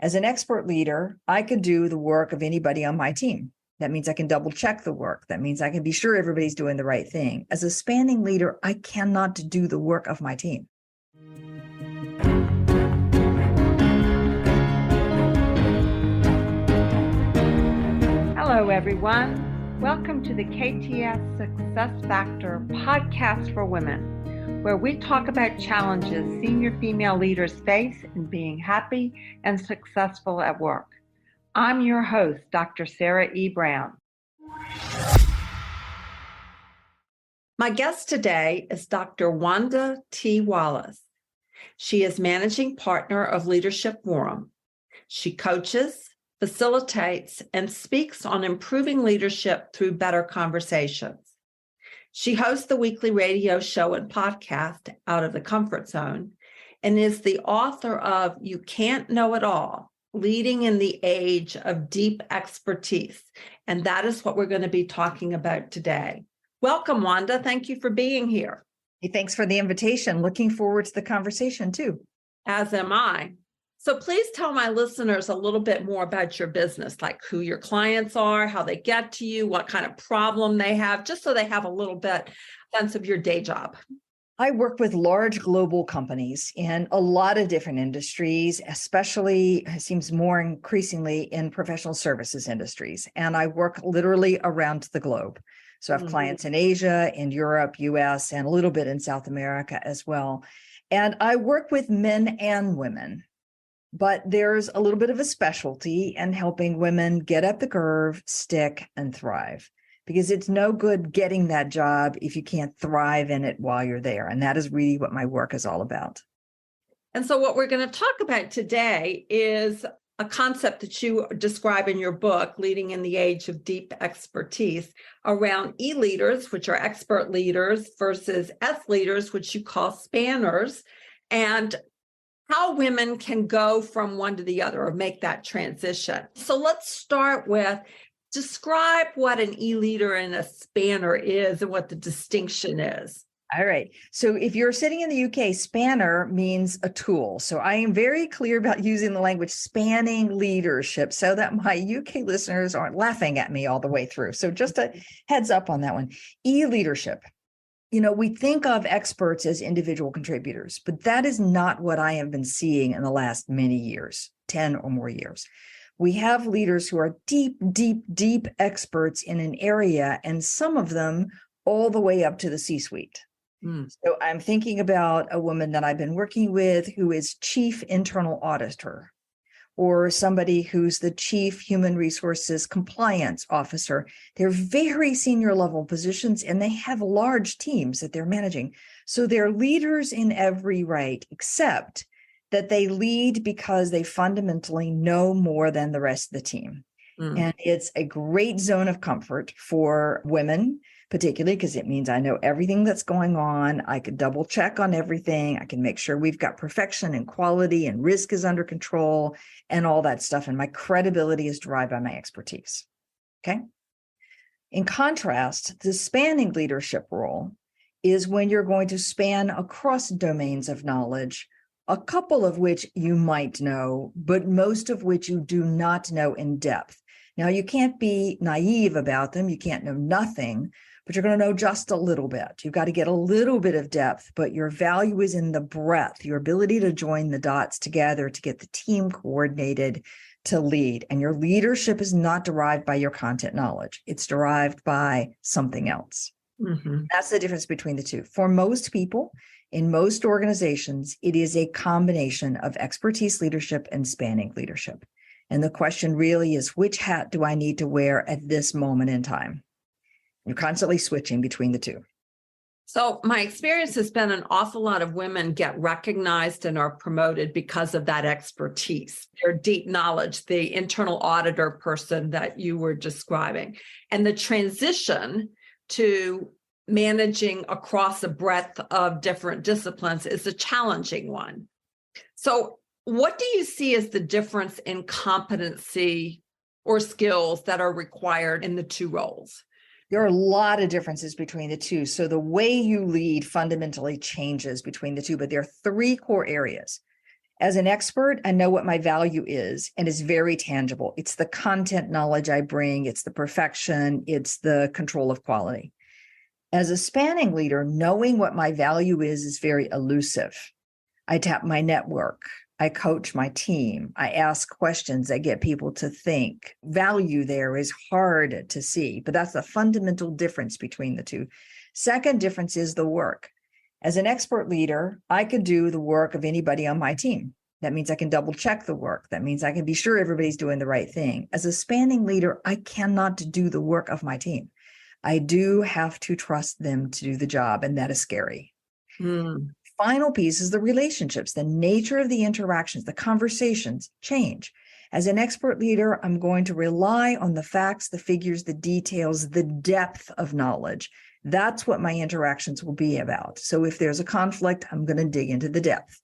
As an expert leader, I could do the work of anybody on my team. That means I can double check the work. That means I can be sure everybody's doing the right thing. As a spanning leader, I cannot do the work of my team. Hello, everyone. Welcome to the KTS Success Factor podcast for women, where we talk about challenges senior female leaders face in being happy and successful at work. I'm your host, Dr. Sarah E. Brown. My guest today is Dr. Wanda T. Wallace. She is managing partner of Leadership Forum. She coaches, facilitates, and speaks on improving leadership through better conversations. She hosts the weekly radio show and podcast, Out of the Comfort Zone, and is the author of You Can't Know It All, Leading in the Age of Deep Expertise. And that is what we're going to be talking about today. Welcome, Wanda. Thank you for being here. Hey, thanks for the invitation. Looking forward to the conversation, too. As am I. So please tell my listeners a little bit more about your business, like who your clients are, how they get to you, what kind of problem they have, just so they have a little bit sense of your day job. I work with large global companies in a lot of different industries, especially, it seems more increasingly in professional services industries. And I work literally around the globe. So I have clients in Asia, in Europe, US, and a little bit in South America as well. And I work with men and women, but there's a little bit of a specialty in helping women get up the curve, stick, and thrive. Because it's no good getting that job if you can't thrive in it while you're there. And that is really what my work is all about. And so what we're going to talk about today is a concept that you describe in your book, Leading in the Age of Deep Expertise, around E-leaders, which are expert leaders, versus S-leaders, which you call spanners, and how women can go from one to the other or make that transition. So let's start with describe what an E-leader and a spanner is and what the distinction is. All right. So if you're sitting in the UK, spanner means a tool. So I am very clear about using the language spanning leadership so that my UK listeners aren't laughing at me all the way through. So just a heads up on that one. E-leadership. You know, we think of experts as individual contributors, but that is not what I have been seeing in the last many years, 10 or more years. We have leaders who are deep, deep, deep experts in an area, and some of them all the way up to the C-suite. So I'm thinking about a woman that I've been working with who is chief internal auditor, or somebody who's the chief human resources compliance officer. They're very senior level positions, and they have large teams that they're managing. So they're leaders in every right, except that they lead because they fundamentally know more than the rest of the team. And it's a great zone of comfort for women, particularly because it means I know everything that's going on. I can double check on everything. I can make sure we've got perfection and quality and risk is under control and all that stuff. And my credibility is derived by my expertise. Okay. In contrast, the spanning leadership role is when you're going to span across domains of knowledge, a couple of which you might know, but most of which you do not know in depth. Now, you can't be naive about them. You can't know nothing, but you're going to know just a little bit. You've got to get a little bit of depth, but your value is in the breadth, your ability to join the dots together to get the team coordinated to lead. And your leadership is not derived by your content knowledge. It's derived by something else. That's the difference between the two. For most people, in most organizations, it is a combination of expertise leadership and spanning leadership. And the question really is, which hat do I need to wear at this moment in time? You're constantly switching between the two. So my experience has been an awful lot of women get recognized and are promoted because of that expertise, their deep knowledge, the internal auditor person that you were describing. And the transition to managing across a breadth of different disciplines is a challenging one. So what do you see as the difference in competency or skills that are required in the two roles? There are a lot of differences between the two. So the way you lead fundamentally changes between the two, but there are three core areas. As an expert, I know what my value is, and it's very tangible. It's the content knowledge I bring. It's the perfection. It's the control of quality. As a spanning leader, knowing what my value is very elusive. I tap my network. I coach my team. I ask questions that get people to think. Value there is hard to see, but that's the fundamental difference between the two. Second difference is the work. As an expert leader, I could do the work of anybody on my team. That means I can double check the work. That means I can be sure everybody's doing the right thing. As a spanning leader, I cannot do the work of my team. I do have to trust them to do the job, and that is scary. Final piece is the relationships. The nature of the interactions, the conversations change. As an expert leader, I'm going to rely on the facts, the figures, the details, the depth of knowledge. That's what my interactions will be about. So if there's a conflict, I'm going to dig into the depth.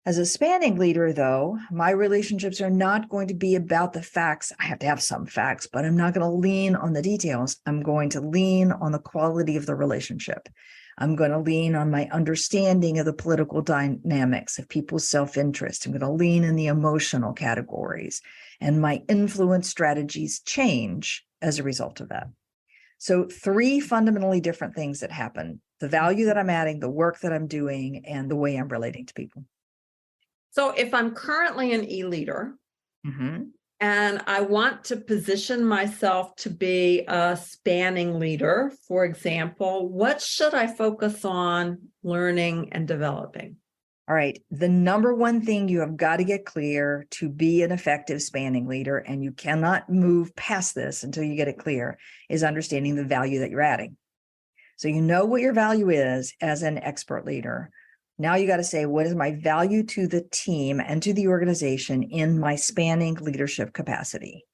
As a spanning leader, though, my relationships are not going to be about the facts. I have to have some facts, but I'm not going to lean on the details. I'm going to lean on the quality of the relationship. I'm going to lean on my understanding of the political dynamics of people's self-interest. I'm going to lean in the emotional categories, and my influence strategies change as a result of that. So 3 fundamentally different things that happen: the value that I'm adding, the work that I'm doing, and the way I'm relating to people. So if I'm currently an e-leader and I want to position myself to be a spanning leader, for example, what should I focus on learning and developing? All right. The number one thing you have got to get clear to be an effective spanning leader, and you cannot move past this until you get it clear, is understanding the value that you're adding. So you know what your value is as an expert leader. Now you got to say, what is my value to the team and to the organization in my spanning leadership capacity?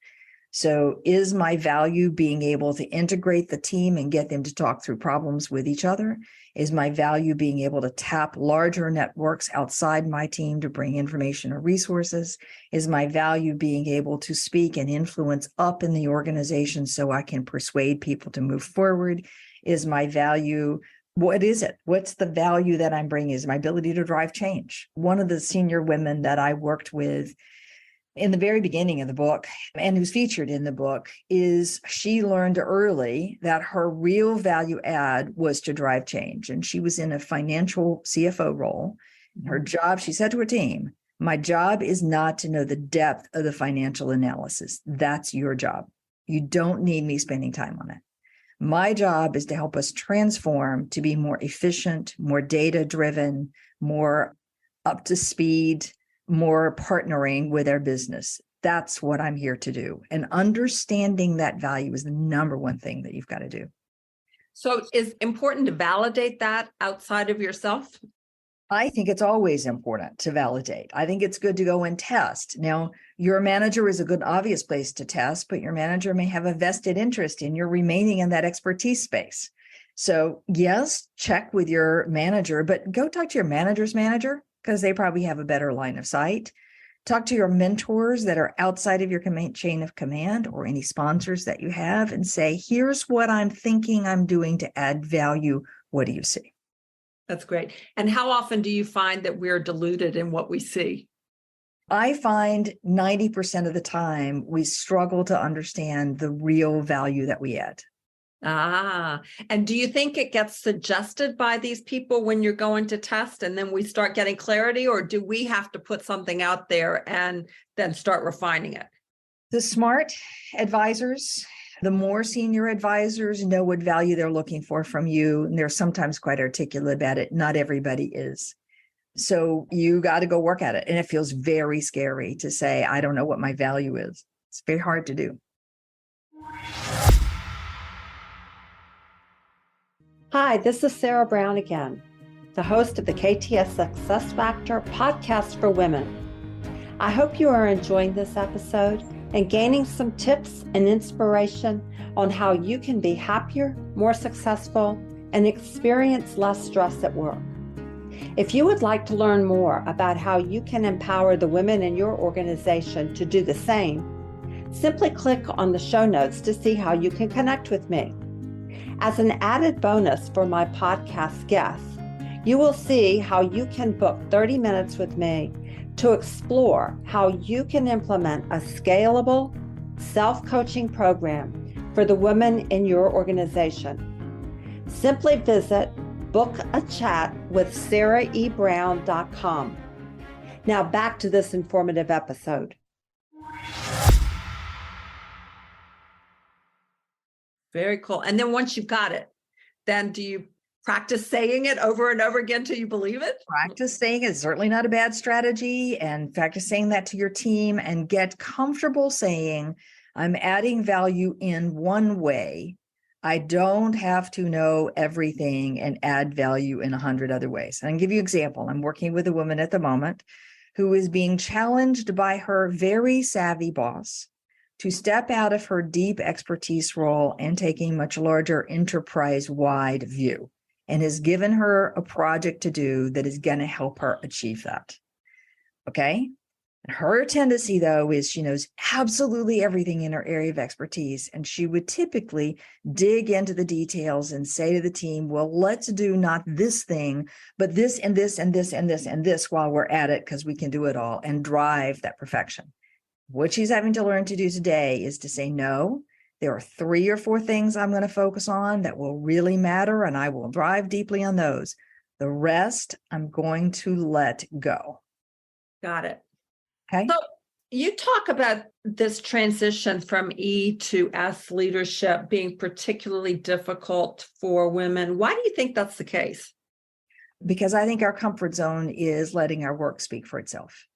So is my value being able to integrate the team and get them to talk through problems with each other? Is my value being able to tap larger networks outside my team to bring information or resources? Is my value being able to speak and influence up in the organization so I can persuade people to move forward? Is my value, what is it? What's the value that I'm bringing? Is my ability to drive change? One of the senior women that I worked with in the very beginning of the book, and who's featured in the book, is she learned early that her real value add was to drive change. And she was in a financial CFO role. Her job, she said to her team, my job is not to know the depth of the financial analysis. That's your job. You don't need me spending time on it. My job is to help us transform to be more efficient, more data-driven, more up to speed, more partnering with our business. That's what I'm here to do. And understanding that value is the number one thing that you've got to do. So it's important to validate that outside of yourself? I think it's always important to validate. I think it's good to go and test. Now, your manager is a good, obvious place to test, but your manager may have a vested interest in your remaining in that expertise space. So yes, check with your manager, but go talk to your manager's manager, because they probably have a better line of sight. Talk to your mentors that are outside of your chain of command, or any sponsors that you have, and say, here's what I'm thinking I'm doing to add value. What do you see? That's great. And how often do you find that we're deluded in what we see? I find 90% of the time we struggle to understand the real value that we add. And do you think it gets suggested by these people when you're going to test and then we start getting clarity, or do we have to put something out there and then start refining it? The smart advisors, the more senior advisors, know what value they're looking for from you. And they're sometimes quite articulate about it. Not everybody is. So you got to go work at it. And it feels very scary to say, I don't know what my value is. It's very hard to do. Hi, this is Sarah Brown again, the host of the KTS Success Factor podcast for women. I hope you are enjoying this episode and gaining some tips and inspiration on how you can be happier, more successful, and experience less stress at work. If you would like to learn more about how you can empower the women in your organization to do the same, simply click on the show notes to see how you can connect with me. As an added bonus for my podcast guests, you will see how you can book 30 minutes with me to explore how you can implement a scalable self-coaching program for the women in your organization. Simply visit bookachatwithsarahebrown.com. Now back to this informative episode. Very cool. And then once you've got it, then do you practice saying it over and over again till you believe it? Practice saying it is certainly not a bad strategy, and practice saying that to your team and get comfortable saying, I'm adding value in one way. I don't have to know everything and add value in 100 other ways. And I'll give you an example. I'm working with a woman at the moment who is being challenged by her very savvy boss to step out of her deep expertise role and take a much larger enterprise-wide view, and has given her a project to do that is going to help her achieve that. Okay? And her tendency, though, is she knows absolutely everything in her area of expertise, and she would typically dig into the details and say to the team, well, let's do not this thing, but this and this and this and this and this while we're at it, because we can do it all, and drive that perfection. What she's having to learn to do today is to say, no, there are 3 or 4 things I'm going to focus on that will really matter, and I will drive deeply on those. The rest, I'm going to let go. Got it. Okay. So you talk about this transition from E to S leadership being particularly difficult for women. Why do you think that's the case? Because I think our comfort zone is letting our work speak for itself.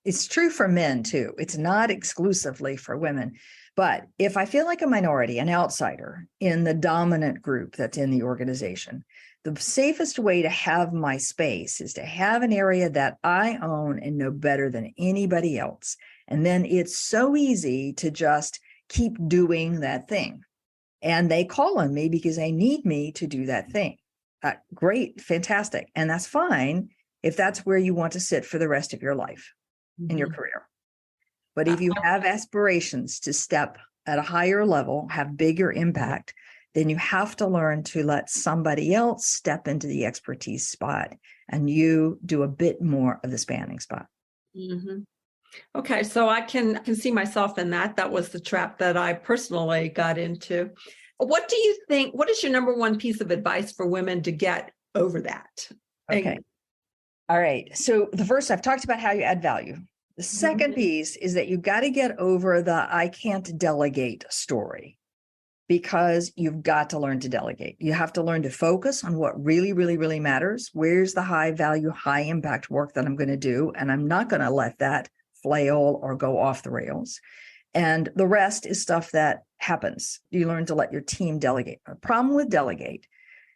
It's true for men too. It's not exclusively for women. But if I feel like a minority, an outsider in the dominant group that's in the organization, the safest way to have my space is to have an area that I own and know better than anybody else. And then it's so easy to just keep doing that thing. And they call on me because they need me to do that thing. Great, fantastic. And that's fine if that's where you want to sit for the rest of your life in your career. But if you have aspirations to step at a higher level, have bigger impact, then you have to learn to let somebody else step into the expertise spot and you do a bit more of the spanning spot. Mm-hmm. Okay, so I can see myself in that. That was the trap that I personally got into. What do you think, what is your number one piece of advice for women to get over that? Okay. All right. So the first, I've talked about how you add value. The second piece is that you've got to get over the I can't delegate story, because you've got to learn to delegate. You have to learn to focus on what really, really, really matters. Where's the high value, high impact work that I'm going to do? And I'm not going to let that flail or go off the rails. And the rest is stuff that happens. You learn to let your team delegate. The problem with delegate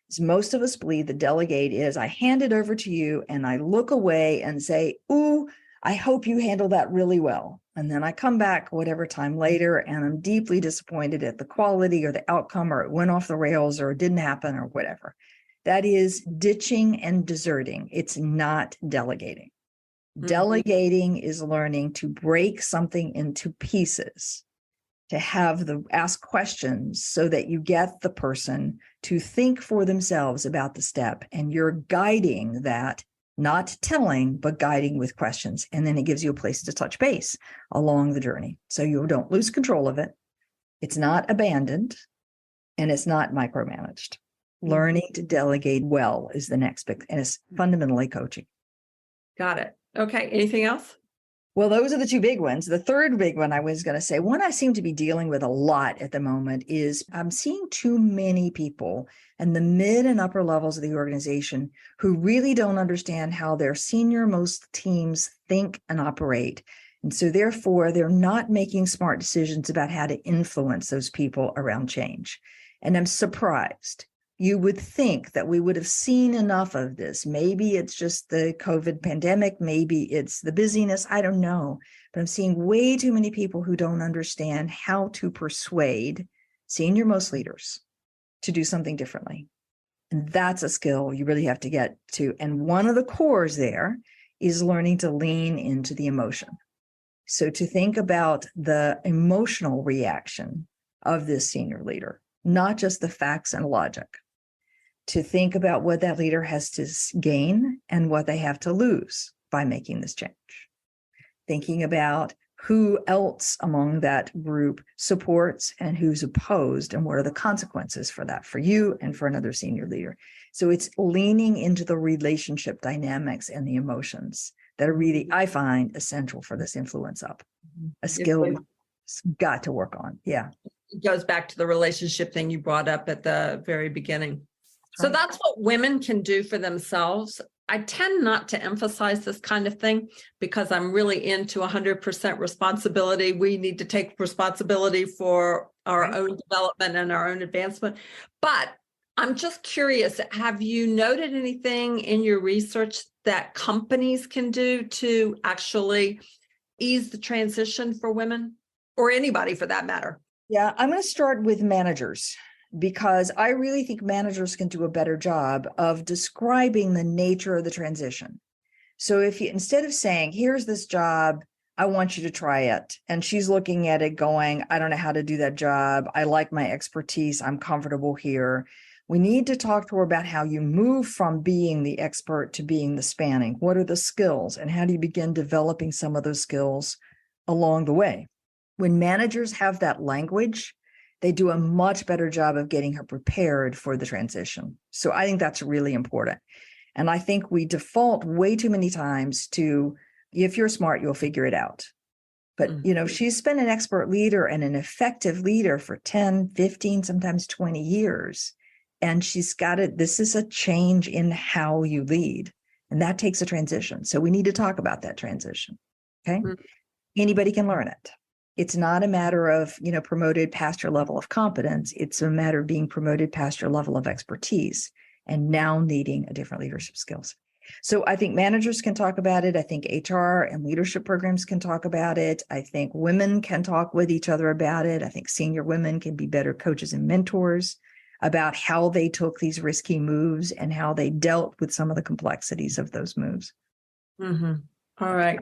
is most of us believe the delegate is I hand it over to you and I look away and say, ooh, I hope you handle that really well. And then I come back whatever time later and I'm deeply disappointed at the quality or the outcome, or it went off the rails or it didn't happen or whatever. That is ditching and deserting. It's not delegating. Delegating is learning to break something into pieces, to ask questions so that you get the person to think for themselves about the step, and you're guiding that, not telling, but guiding with questions. And then it gives you a place to touch base along the journey. So you don't lose control of it. It's not abandoned and it's not micromanaged. Learning to delegate well is the next big, and it's fundamentally coaching. Got it. Okay. Anything else? Well, those are the 2 big ones. The third big one I was going to say, one I seem to be dealing with a lot at the moment is I'm seeing too many people in the mid and upper levels of the organization who really don't understand how their senior most teams think and operate. And so therefore, they're not making smart decisions about how to influence those people around change. And I'm surprised. You would think that we would have seen enough of this. Maybe it's just the COVID pandemic. Maybe it's the busyness. I don't know. But I'm seeing way too many people who don't understand how to persuade senior most leaders to do something differently. And that's a skill you really have to get to. And one of the cores there is learning to lean into the emotion. So to think about the emotional reaction of this senior leader, not just the facts and logic. To think about what that leader has to gain and what they have to lose by making this change. thinking about who else among that group supports and who's opposed, and what are the consequences for that for you and for another senior leader. So it's leaning into the relationship dynamics and the emotions that are really, I find, essential for this influence up. A skill we've got to work on. Yeah. It goes back to the relationship thing you brought up at the very beginning. So that's what women can do for themselves. I tend not to emphasize this kind of thing because I'm really into 100% responsibility. We need to take responsibility for our own development and our own advancement. But I'm just curious, have you noted anything in your research that companies can do to actually ease the transition for women, or anybody for that matter? Yeah, I'm going to start with managers, because I really think managers can do a better job of describing the nature of the transition. So if you, instead of saying, here's this job, I want you to try it, and she's looking at it going, I don't know how to do that job. I like my expertise. I'm comfortable here. We need to talk to her about how you move from being the expert to being the spanning. What are the skills, and how do you begin developing some of those skills along the way? When managers have that language, they do a much better job of getting her prepared for the transition. So I think that's really important. And I think we default way too many times to, if you're smart, you'll figure it out. But, she's been an expert leader and an effective leader for 10, 15, sometimes 20 years. And she's got it. This is a change in how you lead. And that takes a transition. So we need to talk about that transition. Okay. Mm-hmm. Anybody can learn it. It's not a matter of, promoted past your level of competence. It's a matter of being promoted past your level of expertise and now needing a different leadership skills. So I think managers can talk about it. I think HR and leadership programs can talk about it. I think women can talk with each other about it. I think senior women can be better coaches and mentors about how they took these risky moves and how they dealt with some of the complexities of those moves. Mm-hmm. All right.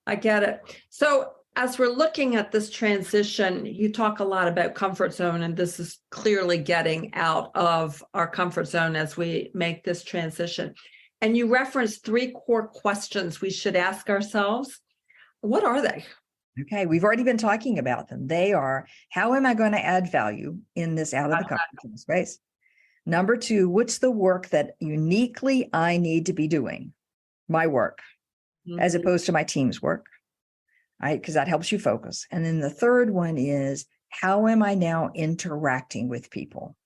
I get it. So as we're looking at this transition, you talk a lot about comfort zone, and this is clearly getting out of our comfort zone as we make this transition. And you referenced 3 core questions we should ask ourselves. What are they? Okay, we've already been talking about them. They are, how am I going to add value in this out of the comfort zone space? Number 2, what's the work that uniquely I need to be doing? My work, as opposed to my team's work. Because that helps you focus. And then the third one is, how am I now interacting with people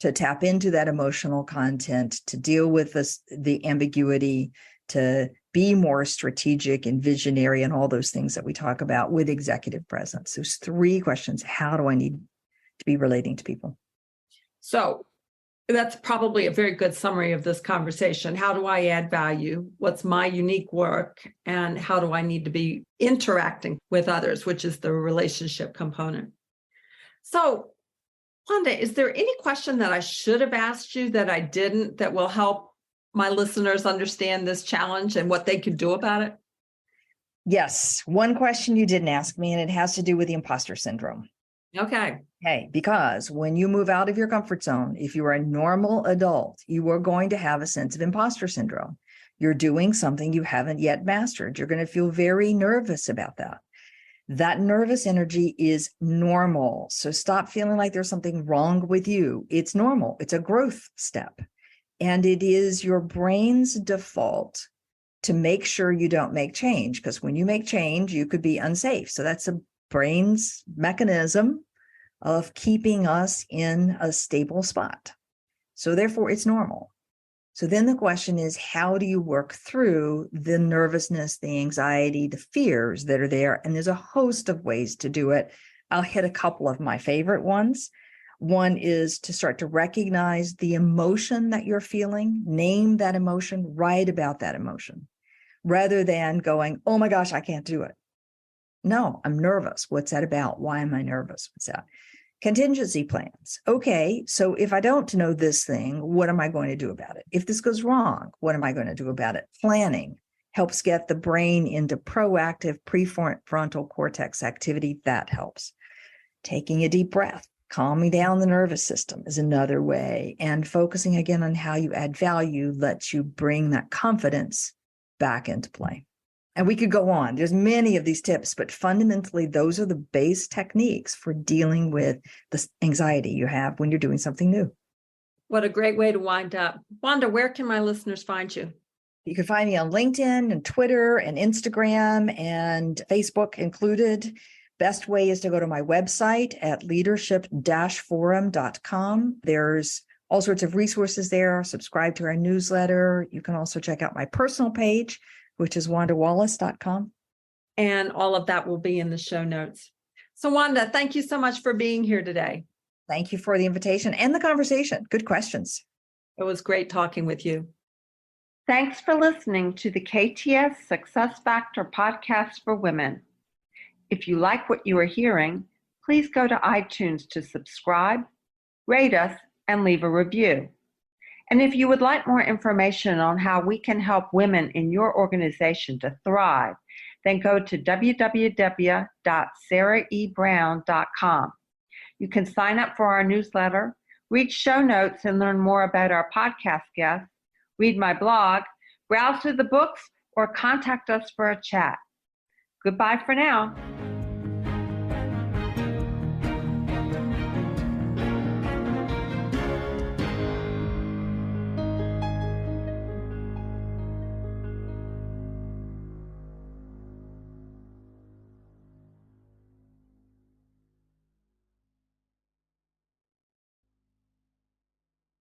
to tap into that emotional content, to deal with the ambiguity, to be more strategic and visionary and all those things that we talk about with executive presence. Those 3 questions. How do I need to be relating to people? So that's probably a very good summary of this conversation. How do I add value? What's my unique work? And how do I need to be interacting with others, which is the relationship component? So, Wanda, is there any question that I should have asked you that I didn't, that will help my listeners understand this challenge and what they can do about it? Yes. One question you didn't ask me, and it has to do with the imposter syndrome. Okay. Hey, because when you move out of your comfort zone, if you are a normal adult, you are going to have a sense of imposter syndrome. You're doing something you haven't yet mastered. You're going to feel very nervous about that. That nervous energy is normal. So stop feeling like there's something wrong with you. It's normal. It's a growth step. And it is your brain's default to make sure you don't make change, because when you make change, you could be unsafe. So that's a brain's mechanism of keeping us in a stable spot. So therefore, it's normal. So then the question is, how do you work through the nervousness, the anxiety, the fears that are there? And there's a host of ways to do it. I'll hit a couple of my favorite ones. One is to start to recognize the emotion that you're feeling, name that emotion, write about that emotion, rather than going, oh my gosh, I can't do it. No, I'm nervous. What's that about? Why am I nervous? What's that? Contingency plans. Okay, so if I don't know this thing, what am I going to do about it? If this goes wrong, what am I going to do about it? Planning helps get the brain into proactive prefrontal cortex activity. That helps. Taking a deep breath, calming down the nervous system is another way. And focusing again on how you add value lets you bring that confidence back into play. And we could go on. There's many of these tips, but fundamentally, those are the base techniques for dealing with the anxiety you have when you're doing something new. What a great way to wind up. Wanda, where can my listeners find you? You can find me on LinkedIn and Twitter and Instagram and Facebook included. Best way is to go to my website at leadership-forum.com. There's all sorts of resources there. Subscribe to our newsletter. You can also check out my personal page, which is wandawallace.com. And all of that will be in the show notes. So Wanda, thank you so much for being here today. Thank you for the invitation and the conversation. Good questions. It was great talking with you. Thanks for listening to the KTS Success Factor podcast for women. If you like what you are hearing, please go to iTunes to subscribe, rate us, and leave a review. And if you would like more information on how we can help women in your organization to thrive, then go to www.sarahebrown.com. You can sign up for our newsletter, read show notes, and learn more about our podcast guests, read my blog, browse through the books, or contact us for a chat. Goodbye for now.